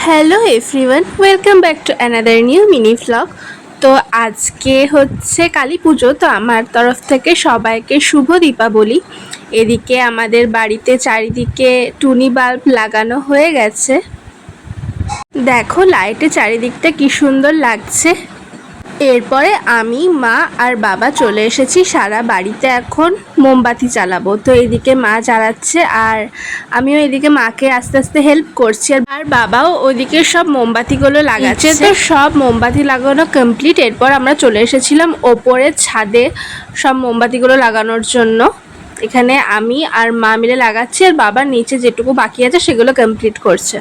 Hello everyone, welcome back to another new mini vlog. তো আজকে হচ্ছে কালী পুজো, তো আমার তরফ থেকে সবাইকে শুভ দীপাবলি। এদিকে আমাদের বাড়িতে চারিদিকে টুনি বাল্ব লাগানো হয়ে গেছে। দেখো লাইটে চারিদিকটা কি সুন্দর লাগছে। এরপরে আমি, মা আর বাবা চলে এসেছি সারা বাড়িতে এখন মোমবাতি জ্বালাবো। তো এদিকে মা জ্বালাচ্ছে আর আমিও এদিকে মাকে আস্তে আস্তে হেল্প করছি, আর বাবাও ওইদিকে সব মোমবাতিগুলো লাগাচ্ছে। তো সব মোমবাতি লাগানো কমপ্লিট। এরপর আমরা চলে এসেছিলাম ওপরে ছাদে সব মোমবাতিগুলো লাগানোর জন্য। এখানে আমি আর মা মিলে লাগাচ্ছি, আর বাবা নিচে যেটুকু বাকি আছে সেগুলো কমপ্লিট করছে।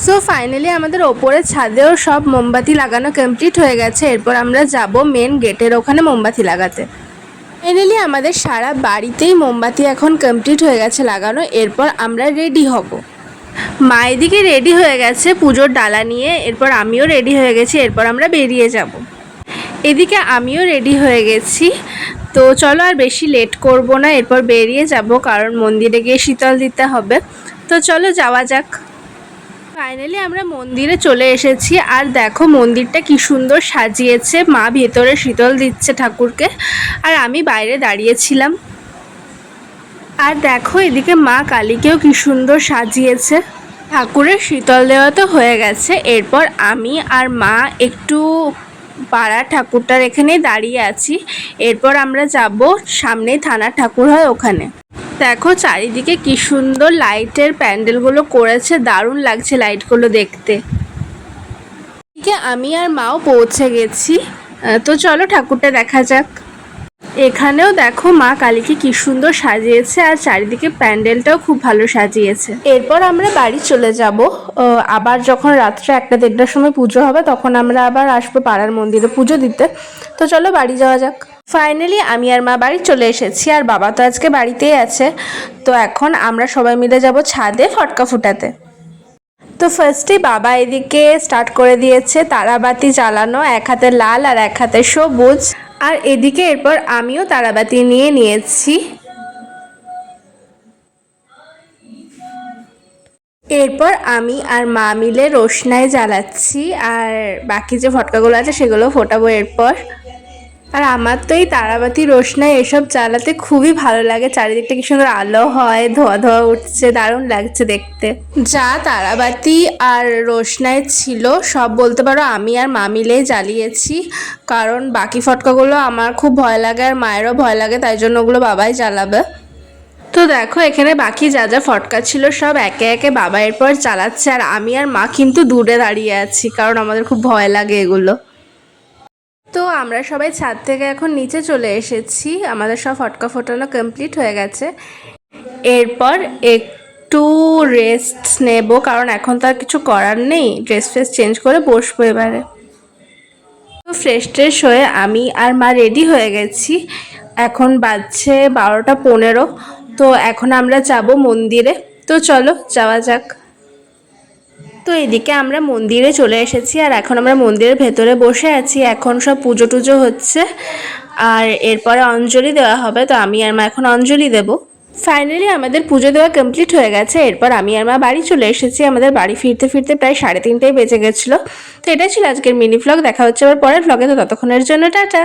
সো ফাইনালি আমাদের ওপরে ছাদেও সব মোমবাতি লাগানো কমপ্লিট হয়ে গেছে। এরপর আমরা যাব মেন গেটের ওখানে মোমবাতি লাগাতে। ফাইনালি আমাদের সারা বাড়িতেই মোমবাতি এখন কমপ্লিট হয়ে গেছে লাগানো। এরপর আমরা রেডি হব। মা এদিকে রেডি হয়ে গেছে পুজোর ডালা নিয়ে, এরপর আমিও রেডি হয়ে গেছি। এরপর আমরা বেরিয়ে যাব। এদিকে আমিও রেডি হয়ে গেছি। তো চলো আর বেশি লেট করব না, এরপর বেরিয়ে যাব, কারণ মন্দিরে গিয়ে শীতল দিতে হবে। তো চলো যাওয়া যাক। ফাইনালি আমরা মন্দিরে চলে এসেছি, আর দেখো মন্দিরটা কি সুন্দর সাজিয়েছে। মা ভেতরে শীতল দিচ্ছে ঠাকুরকে, আর আমি বাইরে দাঁড়িয়েছিলাম। আর দেখো এদিকে মা কালীকেও কি সুন্দর সাজিয়েছে। ঠাকুরের শীতল দেওয়া তো হয়ে গেছে। এরপর আমি আর মা একটু পাড়ার ঠাকুরটার এখানেই দাঁড়িয়ে আছি। এরপর আমরা যাব সামনেই থানার ঠাকুর হয় ওখানে। দেখো চারিদিকে কি সুন্দর লাইটের প্যান্ডেলগুলো করেছে, দারুণ লাগছে লাইটগুলো দেখতে। এদিকে আমি আর মাও পৌঁছে গেছি। তো চলো ঠাকুরটা দেখা যাক। এখানেও দেখো মা কালীকে কি সুন্দর সাজিয়েছে, আর চারিদিকে প্যান্ডেলটাও খুব ভালো সাজিয়েছে। এরপর আমরা বাড়ি চলে যাব। আবার যখন রাত্রে 1-1:30টার সময় পুজো হবে তখন আমরা আবার আসবো পাড়ার মন্দিরে পুজো দিতে। তো চলো বাড়ি যাওয়া যাক। ফাইনালি আমি আর মা বাড়ি চলে এসেছি, আর বাবা তো আজকে বাড়িতেই আছে। তো এখন আমরা সবাই মিলে যাব ছাদে ফটকা ফুটাতে। তো ফার্স্টে বাবা এদিকে স্টার্ট করে দিয়েছে তারাবাতি জ্বালানো, এক হাতে লাল আর এক হাতে সবুজ। আর এদিকে এরপর আমিও তারাবাতি নিয়ে নিয়েছি। এরপর আমি আর মা মিলে রোশনাই জ্বালাচ্ছি, আর বাকি যে ফটকাগুলো আছে সেগুলো ফোটাবো এরপর। আর আমার তো এই তারাবাতি রোশনাই এসব জ্বালাতে খুবই ভালো লাগে। চারিদিকটা কি সুন্দর আলো হয়, ধোয়া ধোয়া উঠছে, দারুণ লাগছে দেখতে। যা তারাবাতি আর রোশনাই ছিল সব বলতে পারো আমি আর মা মিলেই জ্বালিয়েছি, কারণ বাকি ফটকাগুলো আমার খুব ভয় লাগে আর মায়েরও ভয় লাগে, তাই জন্য ওগুলো বাবাই জ্বালাবে। তো দেখো এখানে বাকি যা যা ফটকা ছিল সব একে একে বাবা এরপর জ্বালাচ্ছে, আর আমি আর মা কিন্তু দূরে দাঁড়িয়ে আছি, কারণ আমাদের খুব ভয় লাগে এগুলো। তো আমরা সবাই ছাদ থেকে এখন নিচে চলে এসেছি। আমাদের সব ফটকা ফোটানো কমপ্লিট হয়ে গেছে। এরপর একটু রেস্ট নেব, কারণ এখন তো আর কিছু করার নেই। ড্রেস ফ্রেস চেঞ্জ করে বসবো এবারে। তো ফ্রেশ ট্রেশ হয়ে আমি আর মা রেডি হয়ে গেছি। এখন বাজছে 12টা 15। তো এখন আমরা যাব মন্দিরে। তো চলো যাওয়া যাক। তো এদিকে আমরা মন্দিরে চলে এসেছি, আর এখন আমরা মন্দিরের ভেতরে বসে আছি। এখন সব পুজো টুজো হচ্ছে, আর এরপরে অঞ্জলি দেওয়া হবে। তো আমি আর মা এখন অঞ্জলি দেব। ফাইনালি আমাদের পুজো দেওয়া কমপ্লিট হয়ে গেছে। এরপর আমি আর মা বাড়ি চলে এসেছি। আমাদের বাড়ি ফিরতে ফিরতে প্রায় 3:30টাই বেজে গেছিলো। তো এটাই ছিল আজকের মিনি ভ্লগ। দেখা হচ্ছে আবার পরের ভ্লগে। তো ততক্ষণের জন্য টাটা।